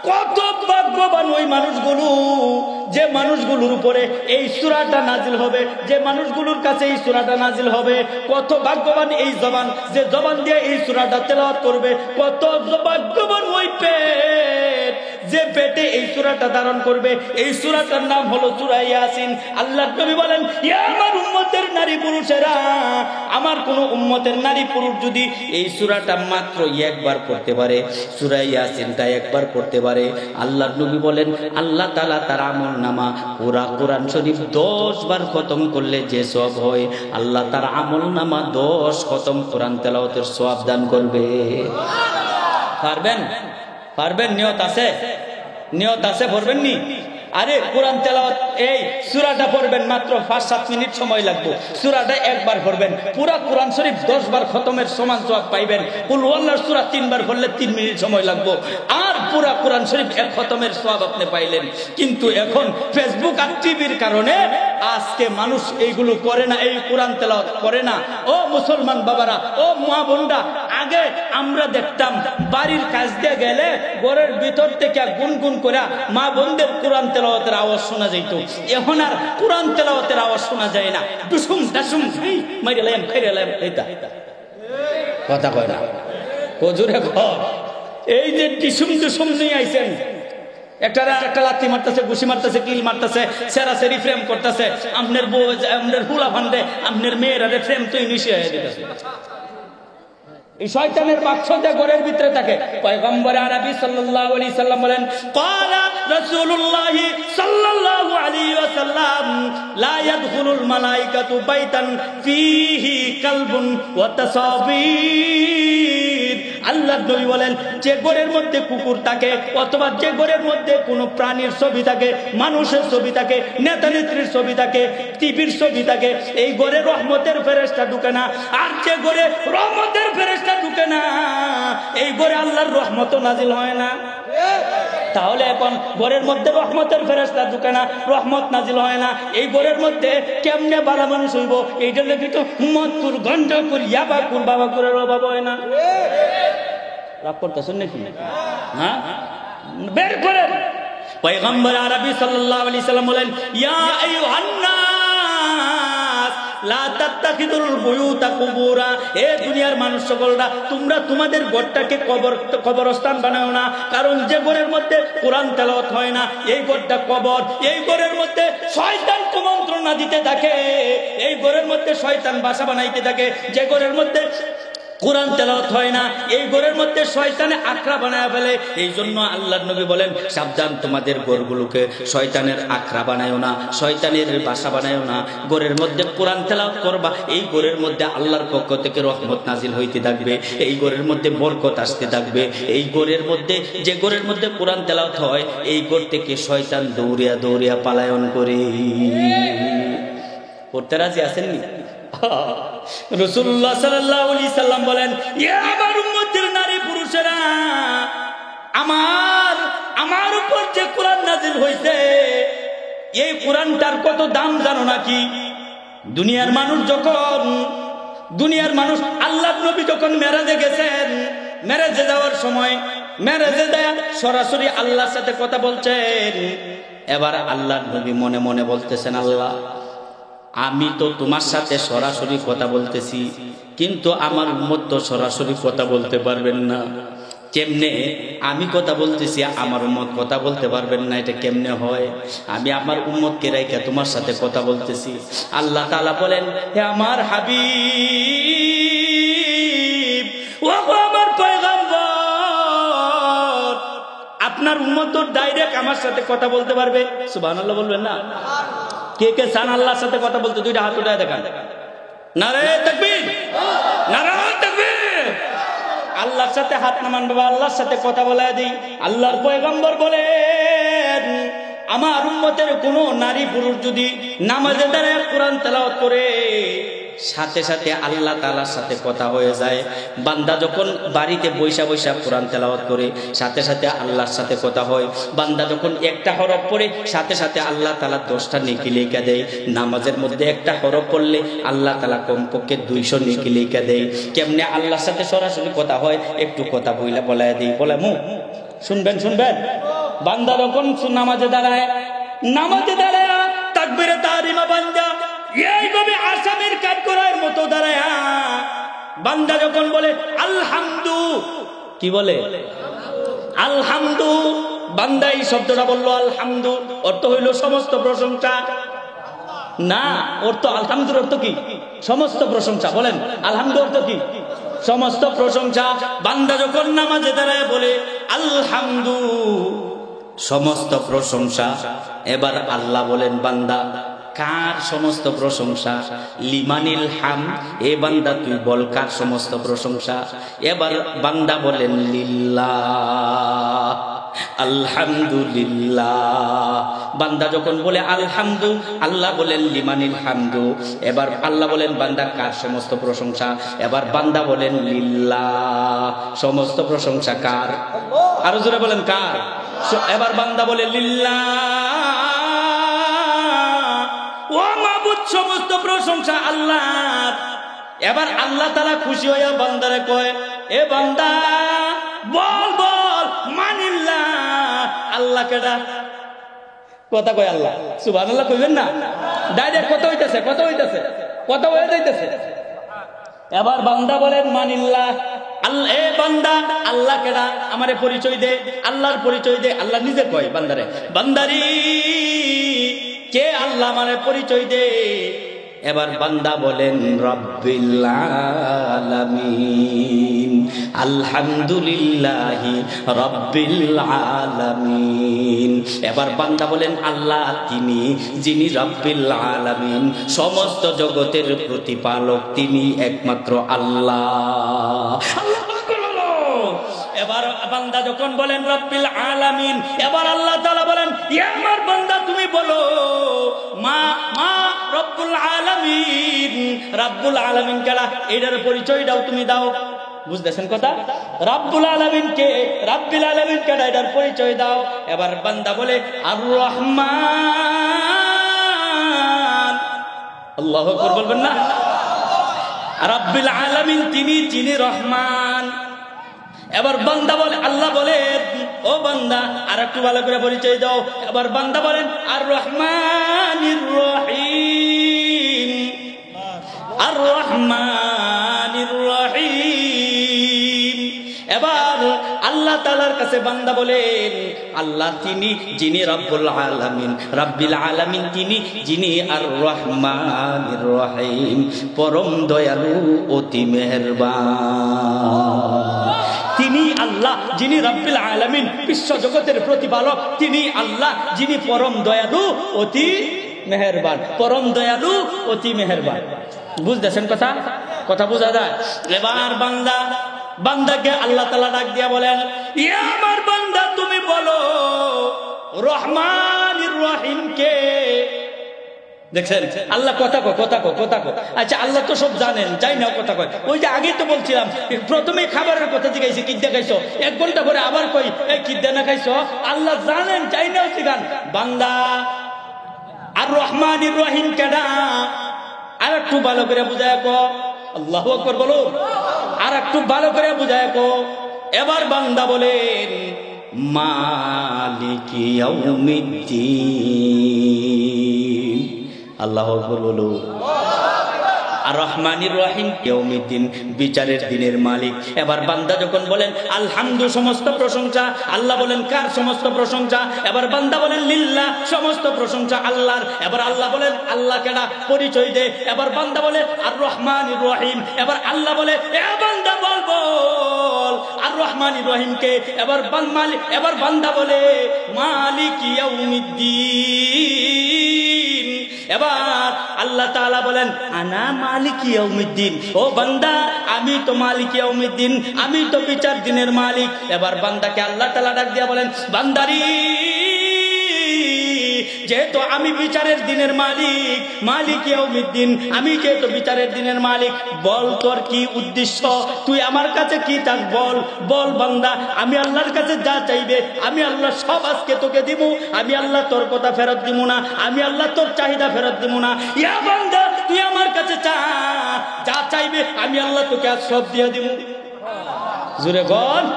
কত ভাগ্যবান ওই মানুষগুলো যে মানুষগুলোর উপরে এই সূরাটা নাজিল হবে, যে মানুষগুলোর কাছে এই সূরাটা নাজিল হবে। কত ভাগ্যবান এই জবান, যে জবান দিয়ে এই সূরাটা তেলাওয়াত করবে। কত ভাগ্যবান ওই পেট, যে পেটে এই সূরাটা ধারণ করবে। এই সূরাটার নাম হলো সূরা ইয়াসিন। আল্লাহর নবী বলেন, ইয়া আমার উম্মতের নারী পুরুষেরা, আমার কোন উম্মতের নারী পুরুষ যদি এই সূরাটা মাত্র একবার পড়তে পারে, সূরা ইয়াসিনটা একবার পড়তে পারে, আল্লাহর নবী বলেন আল্লাহ তাআলা তার আমলনামা পুরা কোরআন শরীফ 10 বার খতম করলে যে সওয়াব হয়, আল্লাহ তার আমলনামা 10 খতম কোরআন তেলাওয়াতের সওয়াব দান করবে। পারবেন? নিয়ত আছে? পড়বেন নি? আরে কোরআন তেলাওয়াত এই সূরাটা পড়বেন মাত্র 5-7 মিনিট সময় লাগবে। সূরাটা একবার পড়বেন, পুরা কোরআন শরীফ 10 বার খতমের সমান সওয়াব পাইবেন। কুল ওয়াল্লাহর সূরা 3 বার পড়লে 3 মিনিট সময় লাগবে, আর পুরা কোরআন শরীফ এক খতমের সওয়াব আপনি পাইলেন। কিন্তু এখন ফেসবুক আর টিভির কারণে আজকে মানুষ এইগুলো করে না, এই কোরআন তেলাওয়াত করে না। ও মুসলমান বাবারা, ও মা বোনরা, আগে আমরা দেখতাম বাড়ির কাজ দিয়ে গেলে ঘরের ভিতর থেকে গুনগুন করে মা বোনদের কোরআন তেলাওয়াতের আওয়াজ শোনা যেত। এখন আর কোরআন তেলাওয়াতের আওয়াজ শোনা যায় না। ডুসুম ডাসুম মাইরালাম খাইরালাম এইটা কথা কয় না কজুরে ঘর। এই যে ডিসুম ডুসুম নিয়ে আইছেন, একটা লাথি মারতেছে, ঘুষি মারতেছে, কিল মারতেছে, সেরাসেরি ফ্রেম করতেছে, আপনার বউ আপনার হুলা ফান্ডে আপনার মেয়েরা ফ্রেম তুই নিশে হয়ে দিতেছে। এই শয়তানের বাক্সতে ঘরের ভিতরে থাকে। পয়গম্বর আরবি সাল্লাল্লাহু আলাইহি সাল্লাম বলেন, ক্বালা রাসূলুল্লাহ সাল্লাল্লাহু আলাইহি ওয়াসাল্লাম, লা ইয়াদখুলুল মালায়েকাতু বাইতান ফীহি কালবুন ওয়া তাসাবির। আল্লাহর নবী বলেন, যে ঘরের মধ্যে কুকুর থাকে অথবা যে ঘরের মধ্যে কোনো প্রাণীর ছবি থাকে, মানুষের ছবি থাকে, নেতা নেত্রীর ছবি থাকে, টিভির ছবি থাকে, এই ঘরে রহমতের ফেরেশতা ঢুকে না। আর যে ঘরে রহমতের ফেরেশতা ঢুকে না, এই ঘরে আল্লাহর রহমতও নাজিল হয় না। তাহলে এখন ঘরের মধ্যে রহমতের ফেরেশতা ঢুকে না, রহমত নাজিল হয় না, এই ঘরের মধ্যে কেমনে ভালো মানুষ হইব? এইটার লেগে তো মদকুর, গঞ্জকুর, ইয়াবাকুর, বাবাকুরের অভাব হয় না। রাগ করতেছেন নাকি? হ্যাঁ, বের করেন। পয়গম্বর আরবি সাল্লাল্লাহু আলাইহি সাল্লাম বলেন, ইয়া আইয়ুহান নাস লা তাত্তাখিদুল বুয়ুতা কুবুরা। এ দুনিয়ার মানুষ সকলরা, তোমরা তোমাদের ঘরটাকে কবরস্থান বানাও না। কারণ যে ঘরের মধ্যে কোরআন তেলাওয়াত হয় না, এই ঘরটা কবর। এই ঘরের মধ্যে শয়তান কুমন্ত্রণা দিতে থাকে, এই ঘরের মধ্যে শয়তান বাসা বানাইতে থাকে। যে ঘরের মধ্যে কোরআন তেলাওয়াত হয় না, এই ঘরের মধ্যে শয়তানে আখড়া বানায় ফেলে। এই জন্য আল্লাহর নবী বলেন, সাবধান, তোমাদের ঘরগুলোকে শয়তানের আখড়া বানায়ও না, শয়তানের বাসা বানায়ও না। ঘরের মধ্যে কোরআন তেলাওয়াত করবা, এই ঘরের মধ্যে আল্লাহর পক্ষ থেকে রহমত নাজিল হইতে থাকবে, এই ঘরের মধ্যে বরকত আসতে থাকবে। এই ঘরের মধ্যে, যে ঘরের মধ্যে কোরআন তেলাওয়াত হয়, এই ঘর থেকে শয়তান দৌড়িয়া দৌড়িয়া পালায়ন করে। পড়তে রাজি আছেননি? রাসূলুল্লাহ সাল্লাল্লাহু আলাইহি সাল্লাম বলেন, ইয়া আমার উম্মতের নারী পুরুষেরা, আমার উপর যে কোরআন নাজিল হয়েছে, এই কোরআনটার কত দাম জানো নাকি? দুনিয়ার মানুষ আল্লাহর নবী যখন মেরাজে গেছেন, মেরাজে যাওয়ার সময় মেরাজে যায় সরাসরি আল্লাহর সাথে কথা বলছেন। এবার আল্লাহর নবী মনে মনে বলতেছেন, আল্লাহ, আমি তো তোমার সাথে সরাসরি কথা বলতেছি, কিন্তু আমার উম্মত তো সরাসরি কথা বলতে পারবেন না। কেমনে? আমি কথা বলতেছি, আমার উম্মত কথা বলতে পারবেন না, এটা কেমনে হয়? আমি আমার উম্মতকে রেখে তোমার সাথে কথা বলতেছি। আল্লাহ তাআলা বলেন, হে আমার হাবিব, ও আমার পয়গম্বর, আপনার উম্মত তো ডাইরেক্ট আমার সাথে কথা বলতে পারবে। সুবহানাল্লাহ বলবেন না? কে কে চান আল্লাহর সাথে কথা বলতে? দুইটা হাত উঠায় দেখান। নারে তাকবীর, নারে তাকবীর। আল্লাহর সাথে হাত নামান বাবা, আল্লাহর সাথে কথা বলায় দিই। আল্লাহর পয়গম্বর বলেন, আমার উম্মতের কোনো নারী পুরুষ যদি নামাজে দাঁড়ায় কোরআন তেলাওয়াত করে, সাথে সাথে আল্লাহ তাআলার সাথে কথা হয়ে যায়। বান্দা যখন বাড়িতে বৈশা বৈশা কোরআন তেলাওয়াত করে, সাথে সাথে আল্লাহর সাথে কথা হয়। বান্দা যখন একটা হরফ পড়ে, সাথে সাথে আল্লাহ তাআলা 10টা নেকি লেখা দেয়। নামাজের মধ্যে একটা হরফ পড়লে আল্লাহ তাআলা কমপক্ষে 200 নেকি লেখা দেয়। কেমনে আল্লাহর সাথে সরাসরি কথা হয়? একটু কথা বলায় দিই, বলে শুনবেন। বান্দা যখন নামাজে দাঁড়ায় তাকবীরে তাহরিমা বান্দা এইভাবে আসামের কাজ করার মতো দাঁড়ায়। বান্দা যখন বলে আলহামদু, কি বলে? আলহামদু। বান্দা এই শব্দটা বললো আলহামদু, অর্থ হইল সমস্ত প্রশংসা না। অর্থ আলহামদুর অর্থ কি? সমস্ত প্রশংসা। বলেন আলহামদু অর্থ কি? সমস্ত প্রশংসা। বান্দা যখন নামাজে দাঁড়ায় বলে আলহামদু, সমস্ত প্রশংসা। এবার আল্লাহ বলেন, বান্দা কার সমস্ত প্রশংসা? লিমানিল হাম, এ বান্দা তুই বল কার সমস্ত প্রশংসা? এবার বান্দা বলেন লিল্লাহ, আলহামদুলিল্লাহ। বান্দা যখন বলে আলহামদু, আল্লাহ বলেন লিমানিল হামদু। এবার আল্লাহ বলেন বান্দা কার সমস্ত প্রশংসা? এবার বান্দা বলেন লিল্লাহ, সমস্ত প্রশংসা কার? আরো জোরে বলেন কার? এবার বান্দা বলে লিল্লাহ, ও মাবুদ সমস্ত প্রশংসা আল্লাহর। এবার আল্লাহ তাআলা খুশি হইয়া বান্দারে কয়, এ বান্দা বল বল মানিল্লাহ। আল্লাহ কেডা? কথা কয় আল্লাহ। সুবহানাল্লাহ কইবেন না? ডাইরেক্ট কথা হইতেছে, কথা হইতেছে, কথা হয়ে যাইতেছে। এবার বান্দা বলেন মানিল্লাহ। আল্লাহ, এ বান্দা আল্লাহ কেডা? আমারে পরিচয় দে, আল্লাহর পরিচয় দে। আল্লাহ নিজে কয় বান্দারে, বান্দারি কে আল্লাহ আমারে পরিচয় দে। এবার বান্দা বলেন রব্বিল আলামিন, আলহামদুলিল্লাহি রব্বিল আলামিন। এবার বান্দা বলেন আল্লাহ তিনি যিনি রব্বিল আলামিন, সমস্ত জগতের প্রতিপালক, তিনি একমাত্র আল্লাহ। এবার বান্দা যখন বলেন রব্বিল আলামিন, এবার আল্লাহ তাআলা বলেন ইয়া আমার বান্দা তুমি বলো মা মা রব্বুল আলামিন। রব্বুল আলামিন কারা? এটার পরিচয় দাও, তুমি দাও। বুঝতেছেন কথা? রব্বুল আলামিন কে? রব্বুল আলামিন কারা? এটার পরিচয় দাও। এবার বান্দা বলে আর রহমান। আল্লাহু আকবার বলবেন না? রব্বুল আলামিন তিনি, যিনি রহমান। এবার বান্দা বলে, আল্লাহ বলে ও বান্দা আর একটু ভালো করে পরিচয় দাও। এবার বান্দা বলেন আর রহমানির রহিম, আর রহমানির রহিম। এবার আল্লাহ তাআলার কাছে বান্দা বলেন আল্লাহ তিনি যিনি রব্বুল আলামিন, রব্বিল আলামিন তিনি যিনি আর রহমানির রহিম, পরম দয়ালু অতি মেহেরবান। তিনি আল্লাহ যিনি রব্বিল আলামিন, বিশ্ব জগতের প্রতিপালক। তিনি আল্লাহ যিনি পরম দয়ালু অতি মেহেরবান, পরম দয়ালু অতি মেহেরবান। বুঝতেছেন কথা? কথা বোঝা যায়? এবার বান্দা বান্দাকে আল্লাহ তাআলা ডাক দিয়া বলেন ইয়া আমার বান্দা তুমি বলো রহমানির রহিম কে? দেখছেন আল্লাহ কথা কয়, কথা কয়, কথা কয়। আচ্ছা আল্লাহ তো সব জানেন, যাই না কথা কয়। ওই যে আগেই তো বলছিলাম, প্রথমে খাবারের কথা জিজ্ঞাসি কি দিয়ে খাইছো, 1 ঘন্টা পরে আবার কই এই কি দিয়ে না খাইছো। আল্লাহ জানেন, যাই না জিগান বান্দা আর রহমানির রহিম কেডা? আর একটু ভালো করে বুঝায় কো। আল্লাহু আকবার বলো। আর একটু ভালো করে বুঝায় কো। এবার বান্দা বলেন মালিকি ইয়াউমিদ্দিন। আল্লাহু আকবার বলো। আর রহমানির রহিম ইয়াউমিদ্দিন, বিচারের দিনের মালিক। এবার বান্দা যখন বলেন আলহামদু, সমস্ত প্রশংসা আল্লাহ, বলেন কার সমস্ত প্রশংসা? এবার বান্দা বলেন লিল্লাহ, সমস্ত প্রশংসা আল্লাহর। এবার আল্লাহ বলেন আল্লাহ কেডা? পরিচয় দে। এবার বান্দা বলে আর রহমানির রহিম। এবার আল্লাহ বলে এ বান্দা বল বল আর রহমানির রহিম কে? এবার মালিক। এবার বান্দা বলে মালিক ইয়াউমিদ্দিন। এবার আল্লাহ তাআলা বলেন আনা মালিক ইয়াউমিদ্দিন। ও বান্দা আমি তো মালিক ইয়াউমিদ্দিন, আমি তো বিচার দিনের মালিক। এবার বান্দাকে আল্লাহ তাআলা ডাক দিয়া বলেন বান্দারি যেহেতু আমি বিচারের দিনের মালিক, মালিক ইয়াউমিদ্দিন, আমি যেহেতু বিচারের দিনের মালিক, বল তোর কি উদ্দেশ্য? তুই আমার কাছে কি চাস বল? বল বান্দা, আমি আল্লাহর কাছে যা চাইবে আমি আল্লাহ সব আজকে তোকে দিব। আমি আল্লাহ তোর কথা ফেরত দিব না, আমি আল্লাহ তোর চাহিদা ফেরত দিব না। ইয়া বান্দা তুই আমার কাছে চা, যা চাইবে আমি আল্লাহ তোকে আজ সব দিয়ে দিব। জোরে বল।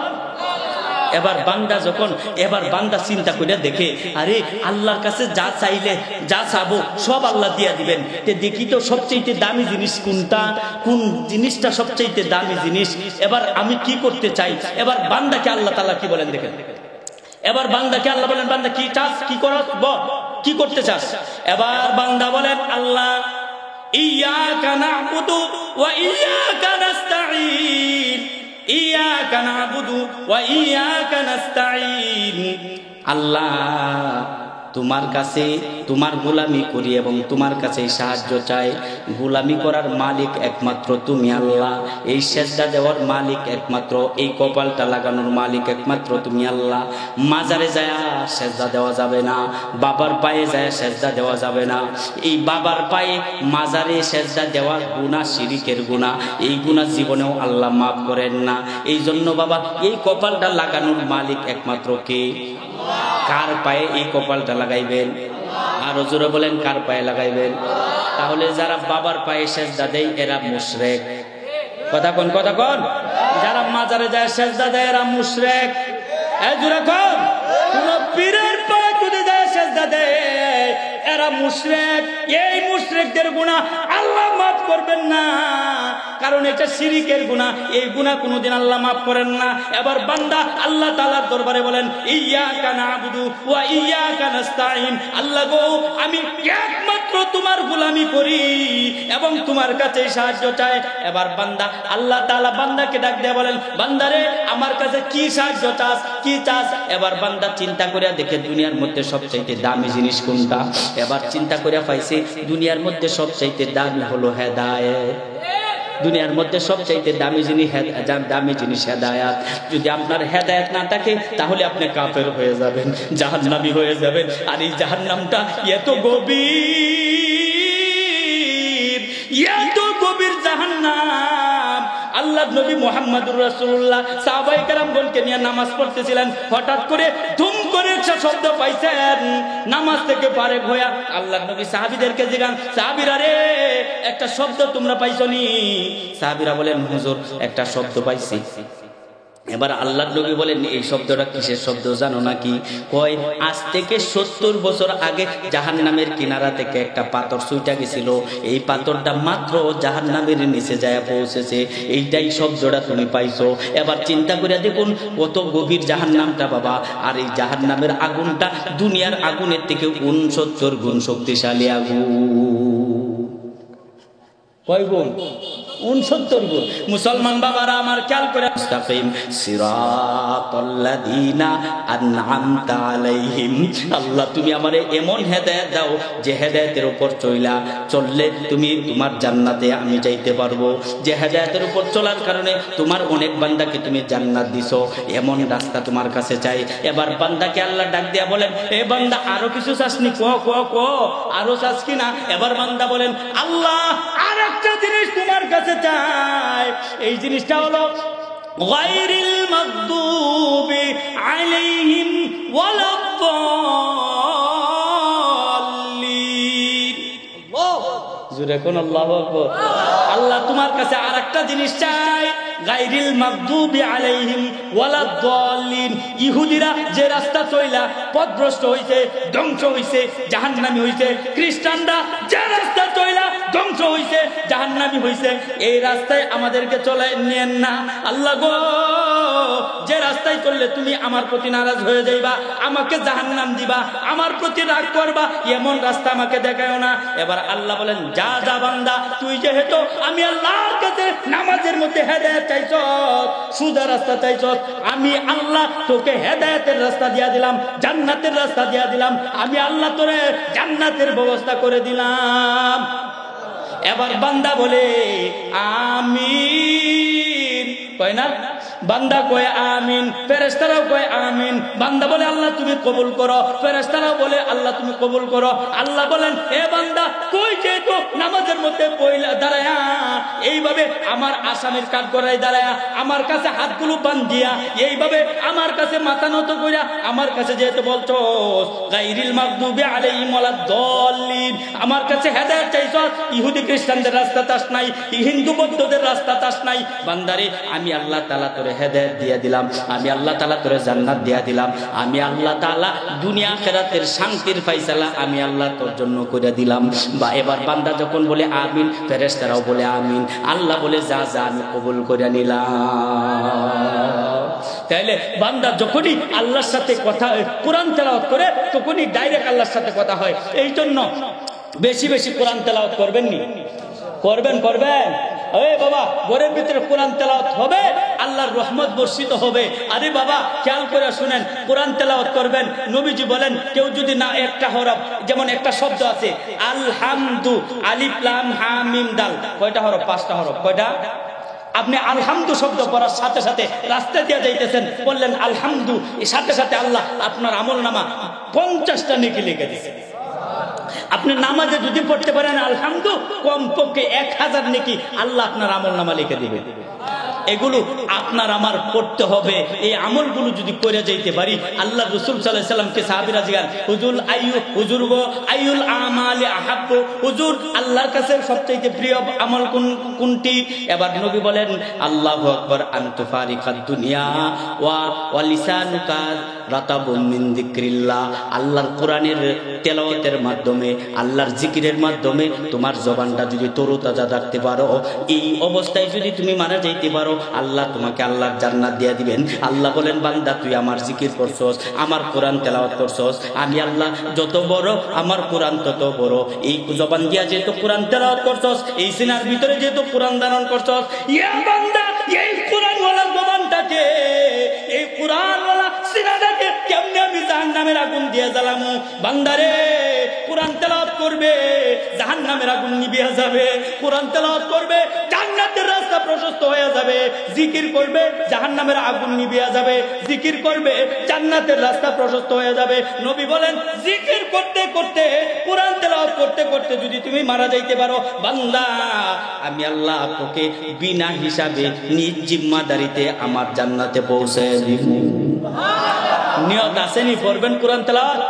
এবার বান্দা চিন্তা করে দেখে আরে আল্লাহর কাছে যা চাইলে যা চাবো সব আল্লাহ দিয়া দিবেন। দেখি তো সবচেয়ে দামি জিনিস কোনটা, কোন জিনিসটা সবচেয়ে দামি জিনিস। এবার আমি কি করতে চাই? এবার বান্দাকে আল্লাহ তাআলা কি বলেন দেখেন। এবার বান্দাকে আল্লাহ বলেন বান্দা কি চাস, কি করস বল, কি করতে চাস? এবার বান্দা বলেন আল্লাহ ইয়াকা না'বুদু ওয়া ইয়াকা নাস্তাঈন, ইয়াকা না'বুদু ওয়া ইয়াকা নাস্তাঈন। আল্লাহ তোমার কাছে তোমার গোলামি করি এবং তোমার কাছে সাহায্য চাই। গোলামি করার মালিক একমাত্র তুমি আল্লাহ, এই সেজদা দেওয়ার মালিক একমাত্র, এই কপালটা লাগানোর মালিক একমাত্র তুমি আল্লাহ। মাজারে যায় সেজদা দেওয়া যাবে না, বাবার পায়ে যায় সেজদা দেওয়া যাবে না। এই বাবার পায়ে মাজারে সেজদা দেওয়া গুনাহ, শিরিকের গুনাহ, এই গুনাহ জীবনেও আল্লাহ মাফ করেন না। এই জন্য বাবা এই কপালটা লাগানোর মালিক একমাত্র কে? কার পায়ে এই কপালটা লাগাইবেন? আর জোরে বলেন কার পায়ে লাগাইবেন? তাহলে যারা বাবার পায়ে সেজদা দেয় এরা মুশরিক। কথা কোন, কথা কোন। যারা মাজারে যায় সেজদা দেয় এরা মুশরিক। এই জোরে কোন। কোন পীরের পায়ে যদি যায় সেজদা দেয় এরা মুশরিক। এই মুশরিকদের গুনাহ আল্লাহ মাফ করবেন না, কারণ এটা শিরিকের গুনাহ। এই গুনাহ কোনোদিন আল্লাহ মাফ করেন না। এবার বান্দা আল্লাহ তাআলার দরবারে বলেন, ইয়্যাকা না'বুদু ওয়া ইয়্যাকা নাস্তাঈন। আল্লাহ গো, আমি একমাত্র তোমার গোলামি করি এবং তোমার কাছে সাহায্য চাই। এবার বান্দা আল্লাহ তাআলা বান্দাকে ডাক দিয়ে বলেন, বান্দারে আমার কাছে কি সাহায্য চাস, কি চাস? এবার বান্দা চিন্তা করে দেখে দুনিয়ার মধ্যে সবচাইতে দামি জিনিস কোনটা? এবার চিন্তা করে পাইছে দুনিয়ার মধ্যে সবচাইতে দামি হলো হেদায়েত। দুনিয়ার মধ্যে সবচাইতে দামি জিনিস হেদায়েত। যদি আপনার হেদায়েত না থাকে তাহলে আপনি কাফের হয়ে যাবেন, জাহান্নামী হয়ে যাবেন। আর এই জাহান্নামটা এত গভীর, এত গভীর জাহান্নাম। আল্লাহ নবী মুহাম্মদুর রাসূলুল্লাহ সাহাবায়ে কেরামগণকে নিয়ে নামাজ পড়তেছিলেন, হঠাৎ করে ধুম করে একটা শব্দ পাইছেন। নামাজ থেকে ফারেক হইয়া আল্লাহ নবী সাহাবীদেরকে জিজ্ঞাসা, সাহাবীরা রে একটা শব্দ তোমরা পাইছনি? সাহাবীরা বলেন, হুজুর একটা শব্দ পাইছি। এবার আল্লাহ নবী বলেন, এই শব্দটা কিসের শব্দ জানো নাকি? কয়, আজ থেকে 70 বছর আগে জাহান্নামের কিনারা থেকে একটা পাথর ছুঁইটা গেছিল, এই পাথরটা মাত্র জাহান্নামের নিচে যায় পৌঁছেছে, এইটাই শব্দটা তুমি পাইছো। এবার চিন্তা করে দেখুন কত গভীর জাহান্নামটা বাবা। আর এই জাহান্নামের আগুনটা দুনিয়ার আগুনের থেকে 69 গুণ শক্তিশালী আগুন। কয় গুণ? 69 গুণ। মুসলমান বাবারা আমার খেয়াল করে, মুস্তাকিম সিরাতাল্লাযীনা আন'আমতা আলাইহিম। আল্লাহ তুমি আমারে এমন হেদায়েত দাও যে হেদায়েতের উপর চললে তুমি তোমার জান্নাতে আমি যাইতে পারবো। যে হেদায়েতের উপর চলার কারণে তোমার অনেক বান্দাকে তুমি জান্নাত দিছো, এমন রাস্তা তোমার কাছে চাই। এবার বান্দাকে আল্লাহ ডাক দিয়া বলেন, এ বান্দা আরো কিছু চাসনি? ক আরো চাস কিনা? এবার বান্দা বলেন, আল্লাহ আর একটা জিনিস তোমার কাছে চাই। এই জিনিসটা হলো গায়রিল মাগদুবি আলাইহিম ওয়ালাদ-দাল্লিন। জোরে কোন আল্লাহু আকবার। আল্লাহ তোমার কাছে আরেকটা জিনিস চাই, গায়রিল মাগদুবি আলাইহিম ওয়ালাদ-দাল্লিন। ইহুদিরা যে রাস্তা চইলা পথভ্রষ্ট হইছে, ধ্বংস হইছে, জাহান্নামী হইছে, খ্রিস্টানরা যে রাস্তা চইলা ধ্বংস হইছে, জাহান্নামী হইছে, এই রাস্তায় আমাদেরকে চলাই নেন না। আল্লাহ গো, যে রাস্তায় চললে তুমি আমার প্রতি নারাজ হয়ে যাইবা, আমাকে জাহান্নাম দিবা, আমার প্রতি রাগ করবা, এমন রাস্তা আমাকে দেখায়ও না। এবার আল্লাহ বলেন, যা যা বান্দা, তুই যেহেতু আমি আল্লাহর কাছে নামাজের মধ্যে হেদায়েত চাইছ, সুজা রাস্তা চাইছ, আমি আল্লাহ তোকে হেদায়েতের রাস্তা দিয়া দিলাম, জান্নাতের রাস্তা দিয়া দিলাম। আমি আল্লাহ তোরে জান্নাতের ব্যবস্থা করে দিলাম। এবার বান্দা বলে আমিন, কয় না? বান্দা কয় আমিন, ফেরেশতারাও কয় আমিন। বান্দা বলে আল্লাহ তুমি কবুল করো, ফেরেশতারাও বলে আল্লাহ তুমি কবুল করো। আল্লাহ বলেন, হে বান্দা, তুই যেহেতু নামাজের মধ্যে পয়লা দাঁড়ায়া এইভাবে আমার আসামির কাঠ গড়াই দাঁড়ায়া আমার কাছে হাতগুলো বান্ধিয়া এইভাবে আমার কাছে মাথা নত কইরা আমার কাছে যেহেতু বলছো গায়রিল মাগদুবি আলাইহিম ওয়ালাদ-দাল্লিন, আমার কাছে হেদায়েত চাইছো, ইহুদি খ্রিস্টানদের রাস্তা চাস নাই, হিন্দু বৌদ্ধদের রাস্তা চাস নাই, বান্দারে আমি আল্লাহ তাআলা তোরে হেদায়েত দিয়া দিলাম, আমি আল্লাহ তাআলা তোরে জান্নাত দিয়া দিলাম, আমি আল্লাহ তাআলা দুনিয়া আখিরাতের শান্তির ফয়সালা আমি আল্লাহ তোর জন্য করে দিলাম। বা এবার বান্দা যখন বলে আমিন, ফেরেশতারাও বলে আমিন, আল্লাহ বলে যা যা আমি কবুল করে নিলাম। তাইলে বান্দা যখনই আল্লাহর সাথে কথা কোরআন তেলাওয়াত করে তখনই ডাইরেক্ট আল্লাহর সাথে কথা হয়। এই জন্য বেশি বেশি কোরআন তেলাওয়াত করবেন, ওই বাবা ঘরের ভিতরে কোরআন তেলাওয়াত হবে, আল্লাহর রহমত বর্ষিত হবে। আরে বাবা খেয়াল করে শুনেন, কোরআন তেলাওয়াত করবেন। নবীজি বলেন কেউ যদি না একটা হরফ, যেমন একটা শব্দ আছে আলহামদু, আলিফ লাম হা মিম দাল, কয়টা হরফ? 5টা হরফ। কয়টা? আপনি আলহামদু শব্দ পড়ার সাথে সাথে রাস্তা দিয়ে যাইতেছেন, বললেন আলহামদু, এর সাথে সাথে আল্লাহ আপনার আমলনামা 50টা নেকি লিখে দিয়েছে। আপনি নামাজে যদি পড়তে পারেন আলহামদু, কমপক্ষে 1000 নেকি আল্লাহ আপনার আমলনামা লিখে দিবে। এগুলো আপনার আমার করতে হবে। এই আমলগুলো যদি করে যাইতে পারি, আল্লাহ রাসূল সাল্লাল্লাহু আলাইহি সাল্লামকে সাহাবীরা জিজ্ঞাসা, হুজুর গো আইয়ুল আমালি আহাব্বু, হুজুর আল্লাহর কাছে সবচেয়ে প্রিয় আমল কোনটি? এবার নবী বলেন আল্লাহু আকবার, আনতু ফারিকাদ দুনিয়া ওয়া লিসানুকা রাতাবুম মিন যিকরিল্লাহ। আল্লাহর কোরআনের তেলাওয়াতের মাধ্যমে, আল্লাহর জিকিরের মাধ্যমে তোমার জবানটা যদি তরুতাজা রাখতে পারো, এই অবস্থায় যদি তুমি মারা যাইতে পারো, আল্লাহ তোমাকে আল্লাহর জান্নাত দিয়ে দিবেন। আল্লাহ বলেন বান্দা তুই আমার জিকির করছস, আমার কোরআন তেলাওয়াত করছস, আমি আল্লাহ যত বড়, আমার কোরআন তত বড়। এই জবান দিয়া যেহেতু কোরআন তেলাওয়াত করছস, এই সিনার ভিতরে যেহেতু কোরআন ধারণ করছস, ইয়া বান্দা এই কোরআনওয়ালা জবানটাকে, এই কোরআনওয়ালা সিনাটাকে কেমনে আমি জাহান্নামের আগুন দিয়ে জ্বালামু? বান্দারে কোরআন তেলাওয়াত করবে, জাহান্নামের আগুন নিভিয়ে যাবে। কোরআন তেলাওয়াত করবে, জান্নাতের রাস্তা প্রশস্ত হয়ে যাবে। জিকির করবে, জাহান্নামের আগুন নিভিয়ে যাবে। জিকির করবে, জান্নাতের রাস্তা প্রশস্ত হয়ে যাবে। নবী বলেন জিকির করতে করতে, কোরআন তেলাওয়াত করতে করতে যদি তুমি মারা যাইতে পারো, বান্দা আমি আল্লাহ তোকে বিনা হিসাবে নিজ জিম্মাদারিতে আমার জান্নাতে পৌঁছে দিব। নিয়ত আসেনি? পড়বেন কোরআন তেলাওয়াত।